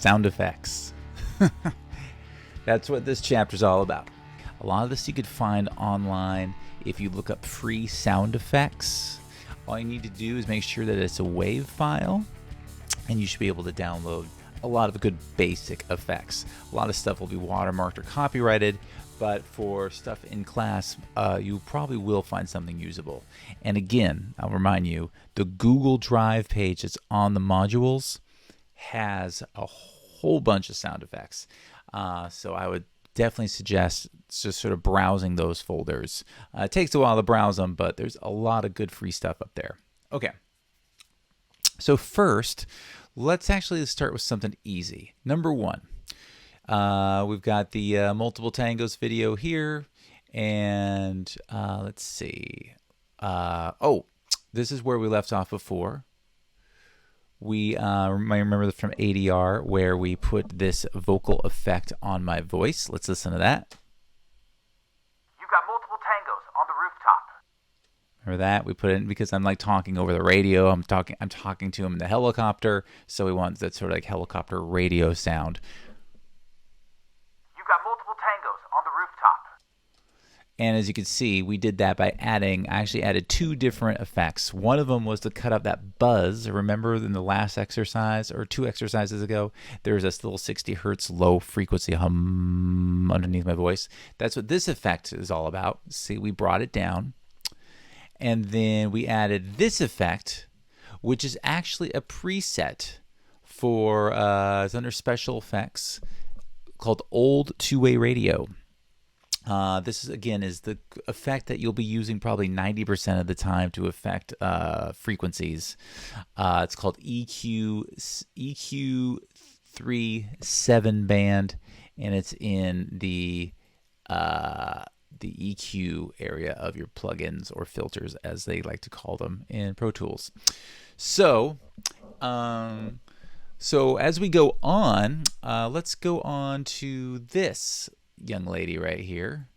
sound effects. That's what this chapter is all about. A lot of this you could find online if you look up free sound effects. All you need to do is make sure that it's a WAV file, and you should be able to download a lot of good basic effects. A lot of stuff will be watermarked or copyrighted, but for stuff in class, you probably will find something usable. And again, I'll remind you, the Google Drive page that's on the modules has a whole bunch of sound effects. So I would definitely suggest just sort of browsing those folders. It takes a while to browse them, but there's a lot of good free stuff up there. Okay. So first, let's actually start with something easy. Number one, we've got the multiple tangos video here, and let's see. This is where we left off before. We might remember from ADR where we put this vocal effect on my voice. Let's listen to that. You've got multiple tangos on the rooftop. Remember that? We put it in because I'm like talking over the radio. I'm talking to him in the helicopter, so we want that sort of like helicopter radio sound. You've got multiple tangos on the rooftop. And as you can see, we did that by I actually added two different effects. One of them was to cut out that buzz. Remember in the last exercise, or two exercises ago, there was this little 60 hertz low frequency hum underneath my voice. That's what this effect is all about. See, we brought it down. And then we added this effect, which is actually a preset for, it's under special effects, called Old Two-Way Radio. This is, again, is the effect that you'll be using probably 90% of the time to affect frequencies. It's called EQ3 band, and it's in the EQ area of your plugins or filters, as they like to call them in Pro Tools. So as we go on, let's go on to this young lady right here.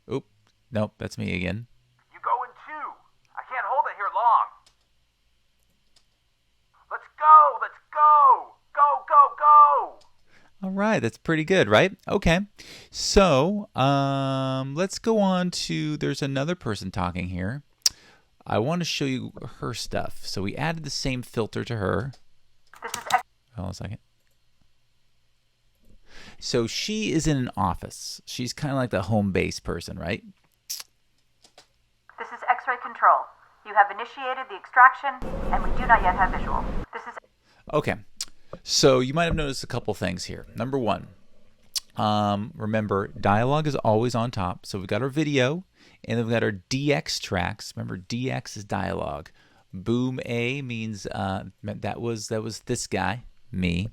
Oop, nope, that's me again. You go in two. I can't hold it here long. Let's go, let's go. Go, go, go. All right, that's pretty good, right? Okay, so let's go on to, there's another person talking here. I want to show you her stuff. So we added the same filter to her. Hold on a second. So she is in an office. She's kind of like the home base person, right? This is X-ray control. You have initiated the extraction, and we do not yet have visual. This is... Okay. So you might have noticed a couple things here. Number one, remember, dialogue is always on top. So we've got our video, and then we've got our DX tracks. Remember, DX is dialogue. Boom A means that was this guy, me,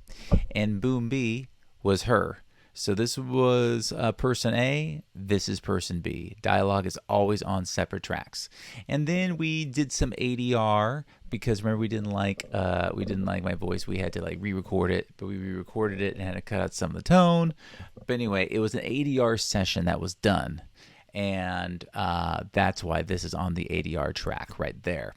and boom B was her. So this was person A, this is person B. Dialogue is always on separate tracks. And then we did some ADR because remember we didn't like my voice. We had to like re-record it, but we re-recorded it and had to cut out some of the tone. But anyway, it was an ADR session that was done. And that's why this is on the ADR track right there.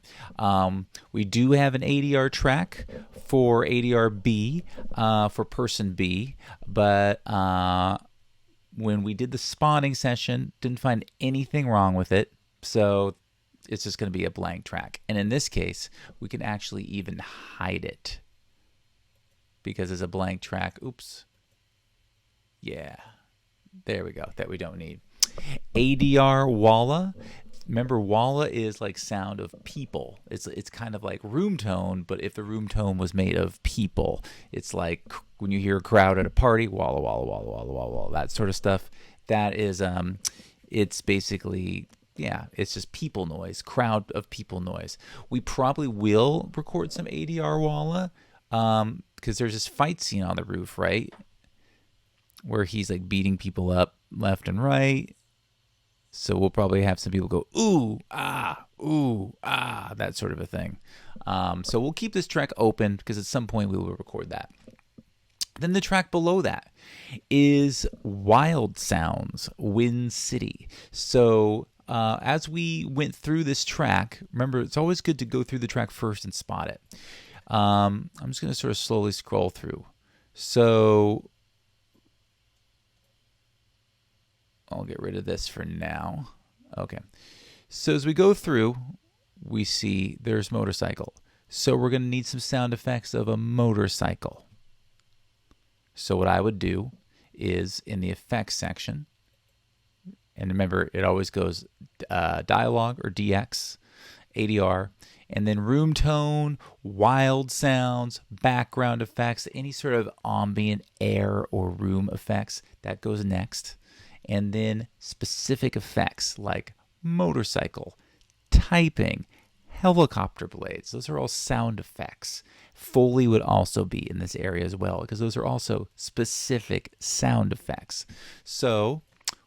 We do have an ADR track for ADR B, for person B, but when we did the spawning session, didn't find anything wrong with it, so it's just going to be a blank track. And in this case, we can actually even hide it because it's a blank track. Oops. Yeah, there we go, that we don't need. ADR Walla. Remember, Walla is like sound of people. It's kind of like room tone, but if the room tone was made of people, it's like when you hear a crowd at a party, walla walla walla walla walla walla, that sort of stuff. That is it's basically, yeah, it's just people noise, crowd of people noise. We probably will record some ADR Walla because there's this fight scene on the roof, right? Where he's like beating people up left and right. So we'll probably have some people go, ooh, ah, that sort of a thing. So we'll keep this track open because at some point we will record that. Then the track below that is Wild Sounds, Wind City. So as we went through this track, remember, it's always good to go through the track first and spot it. I'm just going to sort of slowly scroll through. So I'll get rid of this for now. Okay. So as we go through, we see there's motorcycle. So we're going to need some sound effects of a motorcycle. So what I would do is in the effects section, and remember it always goes dialogue or DX, ADR, and then room tone, wild sounds, background effects, any sort of ambient air or room effects, that goes next. And then specific effects like motorcycle, typing, helicopter blades. Those are all sound effects. Foley would also be in this area as well because those are also specific sound effects. So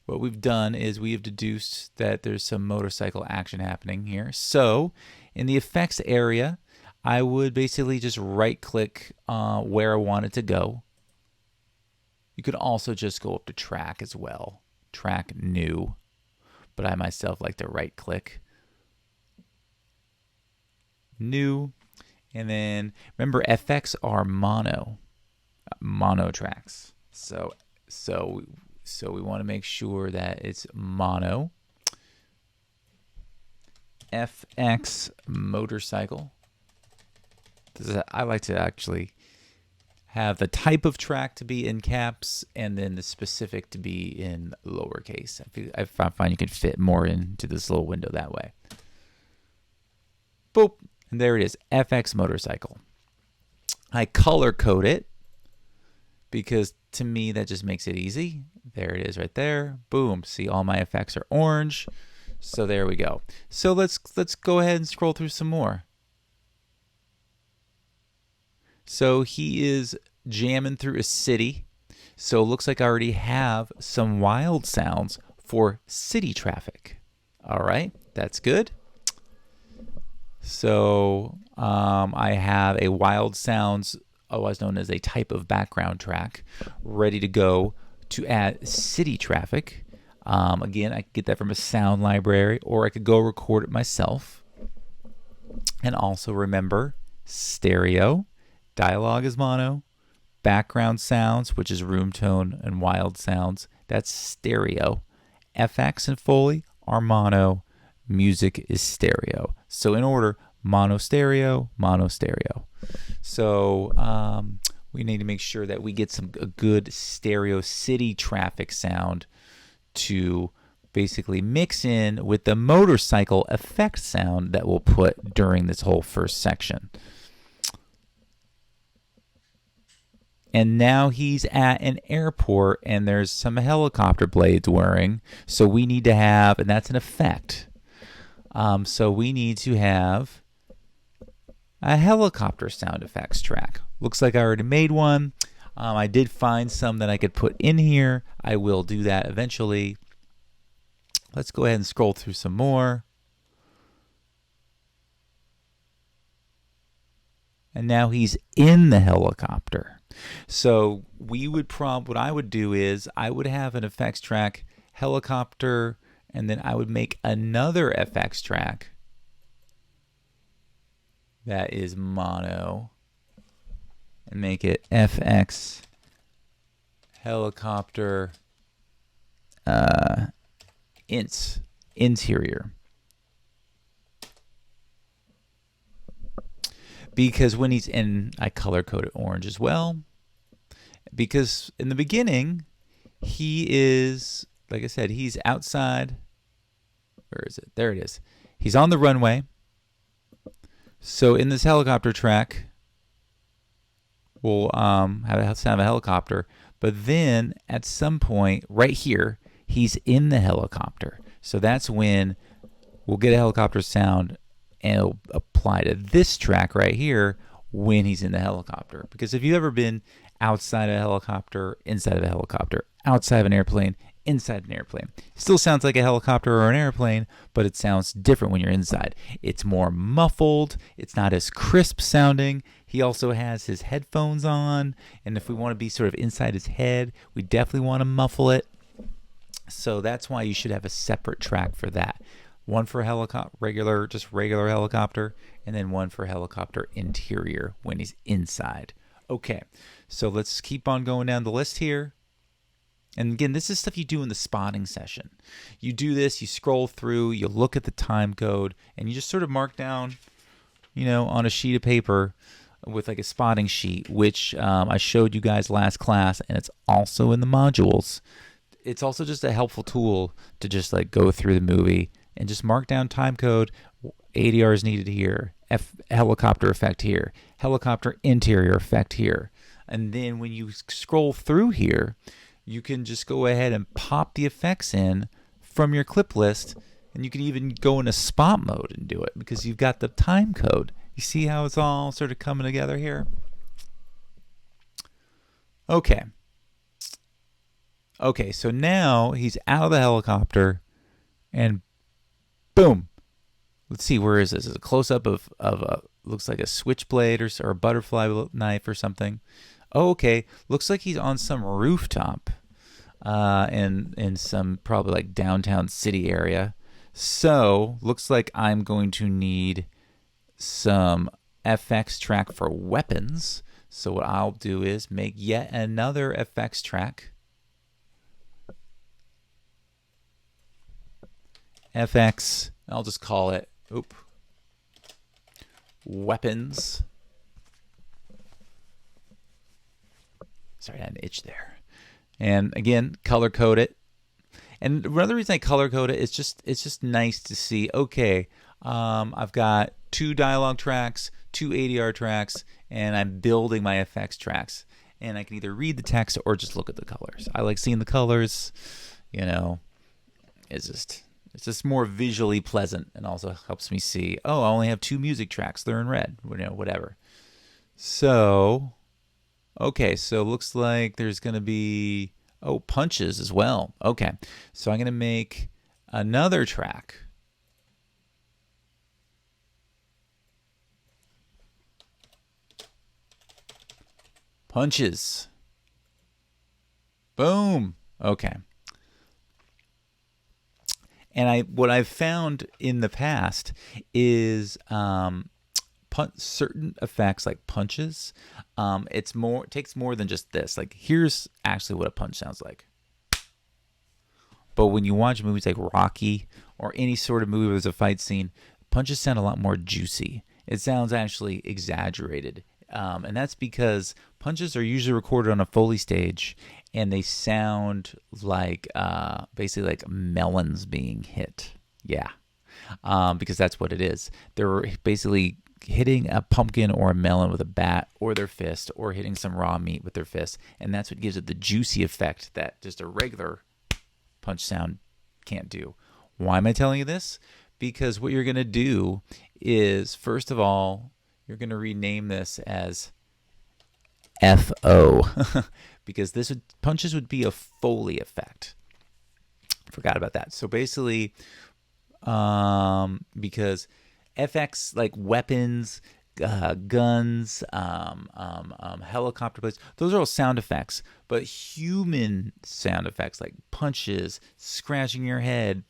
what we've done is we have deduced that there's some motorcycle action happening here. So in the effects area, I would basically just right click where I want it to go. You could also just go up to track as well. Track new. But I myself like to right click. New. And then remember FX are mono tracks. So we want to make sure that it's mono. FX motorcycle. I like to actually have the type of track to be in caps and then the specific to be in lowercase. I find you can fit more into this little window that way. Boop. And there it is, FX motorcycle. I color code it because to me that just makes it easy. There it is right there. Boom. See, all my effects are orange. So there we go. So let's go ahead and scroll through some more. So he is jamming through a city. So it looks like I already have some wild sounds for city traffic. All right, that's good. So I have a wild sounds, otherwise known as a type of background track, ready to go to add city traffic. Again, I could get that from a sound library, or I could go record it myself. And also remember, stereo, dialogue is mono, background sounds, which is room tone and wild sounds, that's stereo. FX and Foley are mono. Music is stereo. So in order, mono stereo, mono stereo. So we need to make sure that we get a good stereo city traffic sound to basically mix in with the motorcycle effect sound that we'll put during this whole first section. And now he's at an airport and there's some helicopter blades whirring. So we need to have, and that's an effect. So we need to have a helicopter sound effects track. Looks like I already made one. I did find some that I could put in here. I will do that eventually. Let's go ahead and scroll through some more. And now he's in the helicopter. So what I would do is I would have an effects track, helicopter, and then I would make another FX track that is mono and make it FX helicopter interior. Because when he's in, I color code it orange as well. Because in the beginning, he is, like I said, he's outside. Where is it? There it is. He's on the runway. So in this helicopter track, we'll have a sound of a helicopter. But then at some point right here, he's in the helicopter. So that's when we'll get a helicopter sound and it'll apply to this track right here when he's in the helicopter. Because if you've ever been outside of a helicopter, inside of a helicopter, outside of an airplane, inside an airplane, it still sounds like a helicopter or an airplane, but it sounds different when you're inside. It's more muffled. It's not as crisp sounding. He also has his headphones on, and if we want to be sort of inside his head, we definitely want to muffle it. So that's why you should have a separate track for that. One for regular helicopter, and then one for helicopter interior when he's inside. Okay, so let's keep on going down the list here. And again, this is stuff you do in the spotting session. You do this, you scroll through, you look at the time code, and you just sort of mark down, on a sheet of paper with like a spotting sheet, which I showed you guys last class, and it's also in the modules. It's also just a helpful tool to just like go through the movie and just mark down time code, ADR is needed here, helicopter effect here, helicopter interior effect here. And then when you scroll through here, you can just go ahead and pop the effects in from your clip list, and you can even go into spot mode and do it because you've got the time code. You see how it's all sort of coming together here? Okay. Okay, so now he's out of the helicopter, and boom. Let's see, where is this? It's a close-up of a, looks like a switchblade or a butterfly knife or something. Oh, okay, looks like he's on some rooftop in some probably like downtown city area. So, looks like I'm going to need some FX track for weapons. So what I'll do is make yet another FX track. FX, I'll just call it, weapons. Sorry, I had an itch there. And again, color code it. And another reason I color code it is it's just nice to see, okay, I've got 2 dialogue tracks, 2 ADR tracks, and I'm building my FX tracks. And I can either read the text or just look at the colors. I like seeing the colors, it's just more visually pleasant, and also helps me see, oh, I only have 2 music tracks, they're in red, whatever. So, okay, so looks like there's going to be, punches as well. Okay, so I'm going to make another track. Punches. Boom. Okay. And what I've found in the past is certain effects like punches. It takes more than just this. Like here's actually what a punch sounds like. But when you watch movies like Rocky or any sort of movie where there's a fight scene, punches sound a lot more juicy. It sounds actually exaggerated. And that's because punches are usually recorded on a Foley stage, and they sound like basically like melons being hit. Yeah, because that's what it is. They're basically hitting a pumpkin or a melon with a bat or their fist, or hitting some raw meat with their fist, and that's what gives it the juicy effect that just a regular punch sound can't do. Why am I telling you this? Because what you're going to do is, first of all, you're going to rename this as FO because punches would be a Foley effect. Forgot about that. So basically, because FX like weapons, guns, helicopter planes, those are all sound effects. But human sound effects like punches, scratching your head,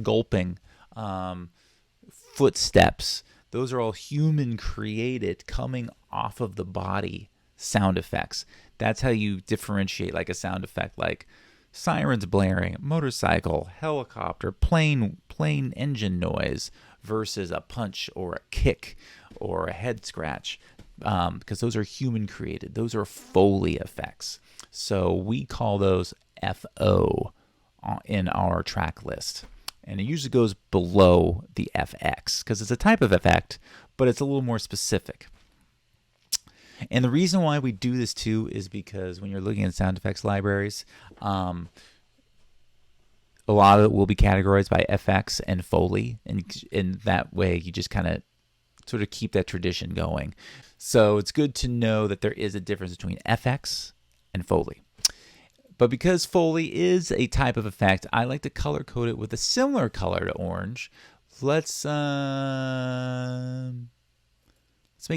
gulping, footsteps, those are all human created, coming off of the body sound effects. That's how you differentiate like a sound effect like sirens blaring, motorcycle, helicopter, plane engine noise versus a punch or a kick or a head scratch, because those are human created. Those are Foley effects. So we call those FO in our track list. And it usually goes below the FX because it's a type of effect, but it's a little more specific. And the reason why we do this too is because when you're looking at sound effects libraries, a lot of it will be categorized by FX and Foley, and in that way you just kind of sort of keep that tradition going. So it's good to know that there is a difference between FX and Foley. But because Foley is a type of effect, I like to color code it with a similar color to orange. Let's make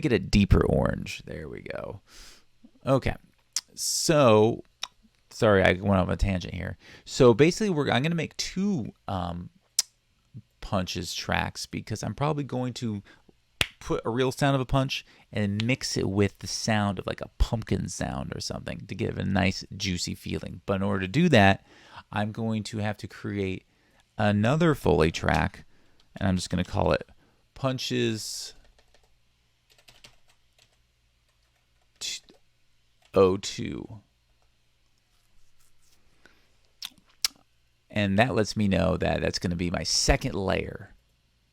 it a deeper orange. There we go. Okay. So, sorry, I went off a tangent here. So basically, I'm going to make 2 punches tracks because I'm probably going to put a real sound of a punch and mix it with the sound of like a pumpkin sound or something to give a nice juicy feeling. But in order to do that, I'm going to have to create another Foley track, and I'm just going to call it Punches 02. And that lets me know that that's going to be my second layer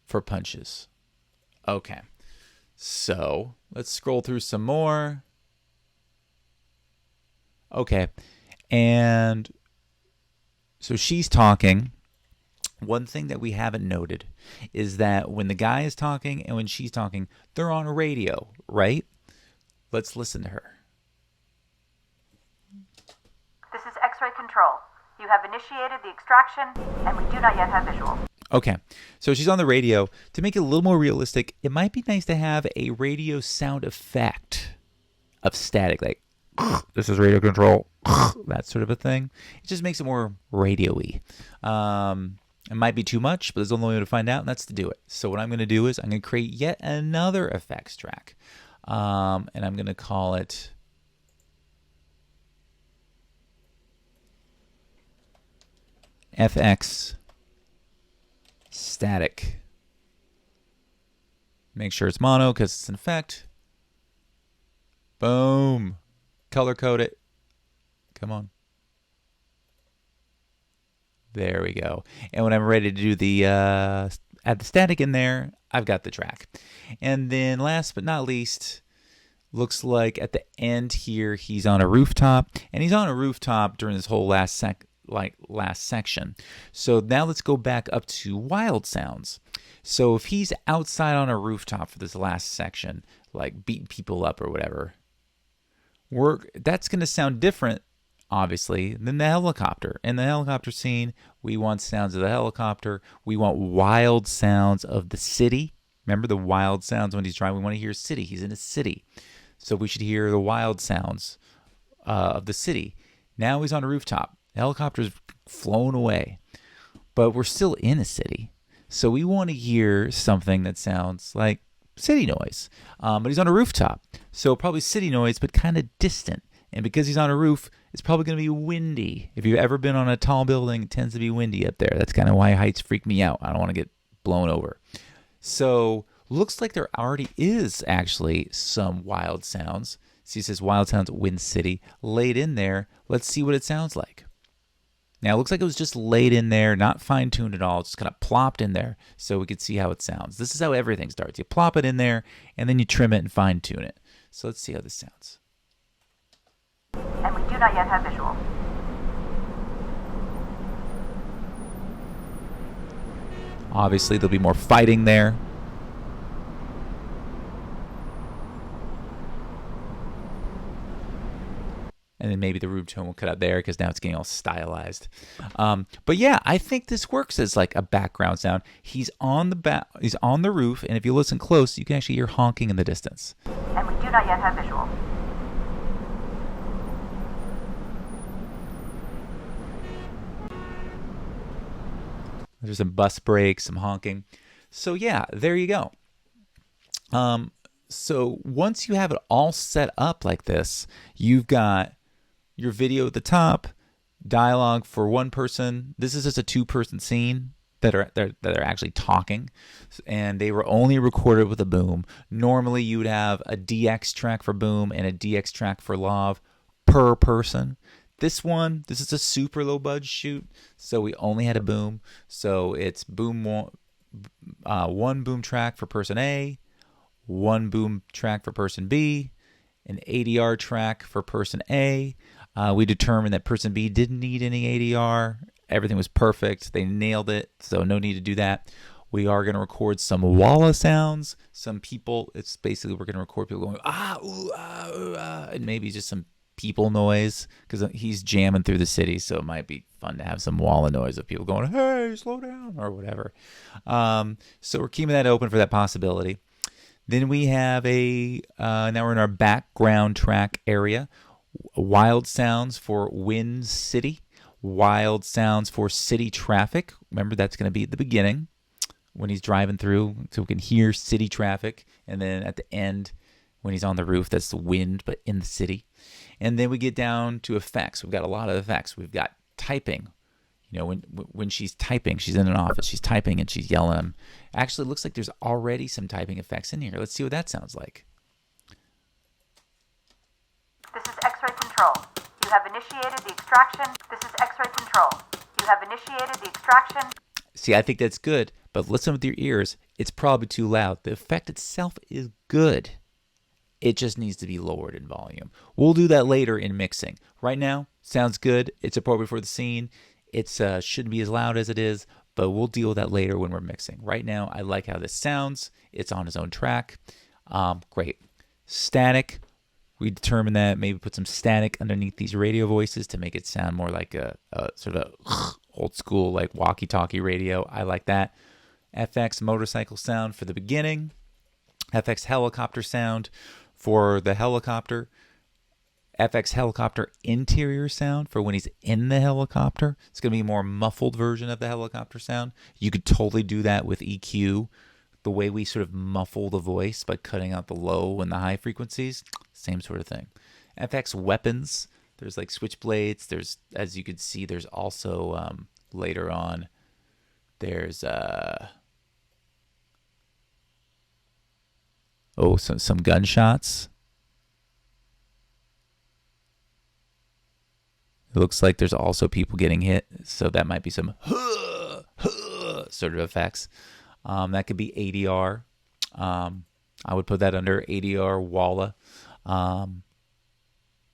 for punches. Okay, so let's scroll through some more. Okay, and so she's talking. One thing that we haven't noted is that when the guy is talking and when she's talking, they're on a radio, right? Let's listen to her. This is X-ray control. You have initiated the extraction, and we do not yet have visual. Okay, so she's on the radio. To make it a little more realistic, it might be nice to have a radio sound effect of static, like this is radio control, that sort of a thing. It just makes it more radio-y. It might be too much, but there's only one way to find out, and that's to do it. So what I'm going to do is I'm going to create yet another effects track, and I'm going to call it FX static. Make sure it's mono because it's an effect. Boom. Color code it. Come on. There we go. And when I'm ready to do the add the static in there, I've got the track. And then last but not least, looks like at the end here he's on a rooftop, and he's on a rooftop during this whole last section. So now let's go back up to wild sounds. So if he's outside on a rooftop for this last section, like beating people up or whatever, that's going to sound different, obviously, than the helicopter. In the helicopter scene, we want sounds of the helicopter. We want wild sounds of the city. Remember the wild sounds when he's driving? We want to hear city. He's in a city. So we should hear the wild sounds of the city. Now he's on a rooftop. The helicopter's flown away, but we're still in a city. So we want to hear something that sounds like city noise. But he's on a rooftop, so probably city noise, but kind of distant. And because he's on a roof, it's probably going to be windy. If you've ever been on a tall building, it tends to be windy up there. That's kind of why heights freak me out. I don't want to get blown over. So looks like there already is actually some wild sounds. See, it says wild sounds, Wind City, laid in there. Let's see what it sounds like. Now, it looks like it was just laid in there, not fine-tuned at all, just kind of plopped in there so we could see how it sounds. This is how everything starts. You plop it in there, and then you trim it and fine-tune it. So let's see how this sounds. And we do not yet have visual. Obviously, there'll be more fighting there. And then maybe the room tone will cut out there because now it's getting all stylized. But yeah, I think this works as like a background sound. He's on the roof, and if you listen close, you can actually hear honking in the distance. And we do not yet have visual. There's some bus brakes, some honking. So yeah, there you go. So once you have it all set up like this, you've got your video at the top, dialogue for one person. This is just a two-person scene that are actually talking, and they were only recorded with a boom. Normally, you would have a DX track for boom and a DX track for lav per person. This is a super low budget shoot, so we only had a boom. So it's boom one boom track for person A, one boom track for person B, an ADR track for person A. We determined that person B didn't need any ADR. Everything was perfect. They nailed it, so no need to do that. We are going to record some walla sounds. Some people, it's basically we're going to record people going, ah, ooh, ah, ooh, ah, and maybe just some people noise because he's jamming through the city, so it might be fun to have some walla noise of people going, hey, slow down, or whatever. So we're keeping that open for that possibility. Then we have now we're in our background track area. Wild sounds for Wind City. Wild sounds for city traffic. Remember, that's going to be at the beginning. when he's driving through, so we can hear city traffic. And then at the end, when he's on the roof, that's the wind, but in the city. And then we get down to effects. We've got a lot of effects. We've got typing. You know, when she's typing, she's in an office, she's typing and she's yelling at him. Actually, it looks like there's already some typing effects in here. Let's see what that sounds like. This is X-ray control. You have initiated the extraction. This is X-ray control. You have initiated the extraction. See, I think that's good, but listen with your ears. It's probably too loud. The effect itself is good. It just needs to be lowered in volume. We'll do that later in mixing. Right now, sounds good. It's appropriate for the scene. It shouldn't be as loud as it is, but we'll deal with that later when we're mixing. Right now, I like how this sounds. It's on his own track. Great. Static. We determine that, maybe put some static underneath these radio voices to make it sound more like a sort of old school, like walkie-talkie radio. I like that. FX motorcycle sound for the beginning. FX helicopter sound for the helicopter. FX helicopter interior sound for when he's in the helicopter. It's going to be a more muffled version of the helicopter sound. You could totally do that with EQ. The way we sort of muffle the voice by cutting out the low and the high frequencies, same sort of thing. FX weapons, there's like switchblades. There's, as you can see, there's also later on, there's some gunshots. It looks like there's also people getting hit, so that might be some sort of effects. That could be ADR. I would put that under ADR Walla.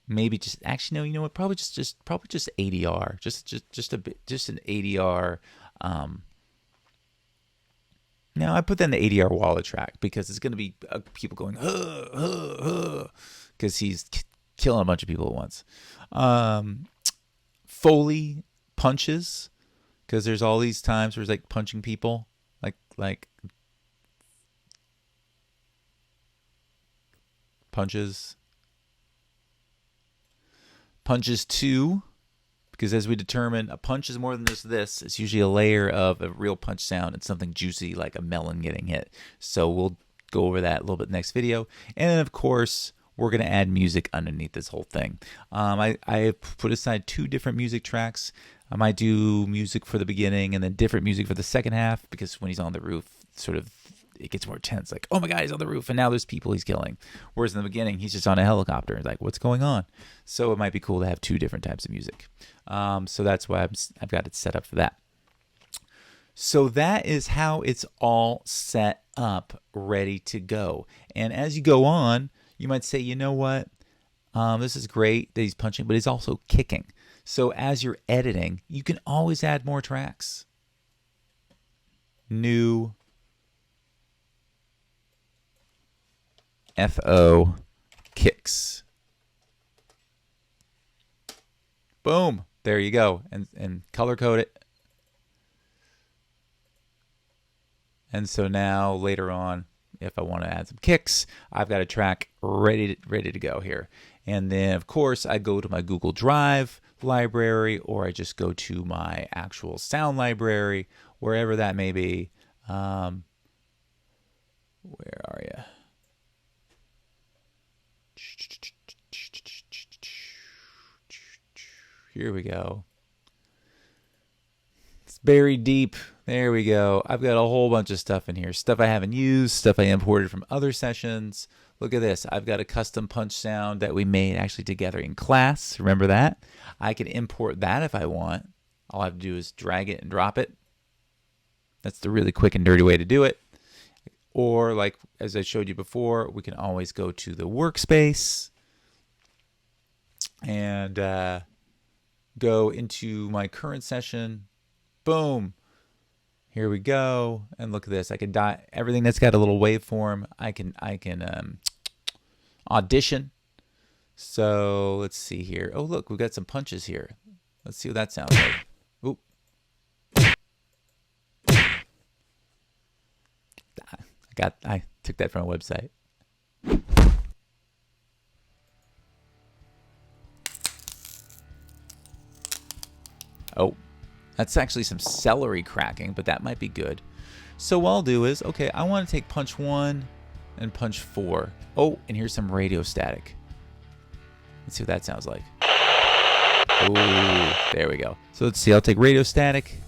Maybe just actually no. You know what? Probably just ADR. Just a bit. Just an ADR. Now I put that in the ADR Walla track because it's going to be people going because he's killing a bunch of people at once. Foley punches, because there's all these times where he's like punching people. Like punches 2, because as we determine, a punch is more than just this. It's usually a layer of a real punch sound and something juicy like a melon getting hit. So we'll go over that a little bit next video. And then of course we're going to add music underneath this whole thing. I put aside 2 different music tracks. I might do music for the beginning and then different music for the second half, because when he's on the roof, sort of it gets more tense. Like, oh my God, he's on the roof and now there's people he's killing. Whereas in the beginning, he's just on a helicopter. Like, what's going on? So it might be cool to have 2 different types of music. So that's why I've got it set up for that. So that is how it's all set up, ready to go. And as you go on, you might say, you know what? This is great that he's punching, but he's also kicking. So as you're editing, you can always add more tracks. New FO kicks. Boom. There you go. And color code it. And so now later on, if I want to add some kicks, I've got a track ready to go here. And then of course I go to my Google Drive library, or I just go to my actual sound library, wherever that may be. Where are you? Here we go. It's buried deep. There we go. I've got a whole bunch of stuff in here. Stuff I haven't used, stuff I imported from other sessions. Look at this. I've got a custom punch sound that we made actually together in class. Remember that? I can import that if I want. All I have to do is drag it and drop it. That's the really quick and dirty way to do it. Or like, as I showed you before, we can always go to the workspace and go into my current session. Boom. Here we go. And look at this. I can everything that's got a little waveform. I can audition. So let's see here. Oh, look, we've got some punches here. Let's see what that sounds like. Oop. I took that from a website. Oh, that's actually some celery cracking, but that might be good. So what I'll do is, okay, I want to take punch 1 and punch 4. Oh, and here's some radio static. Let's see what that sounds like. Oh, there we go. So let's see, I'll take radio static.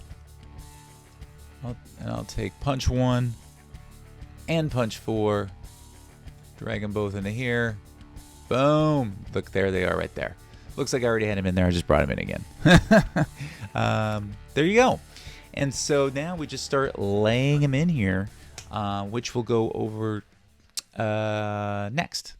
And I'll take punch 1 and punch 4. Drag them both into here. Boom. Look, there they are right there. Looks like I already had him in there. I just brought him in again. There you go. And so now we just start laying them in here, which we'll go over next.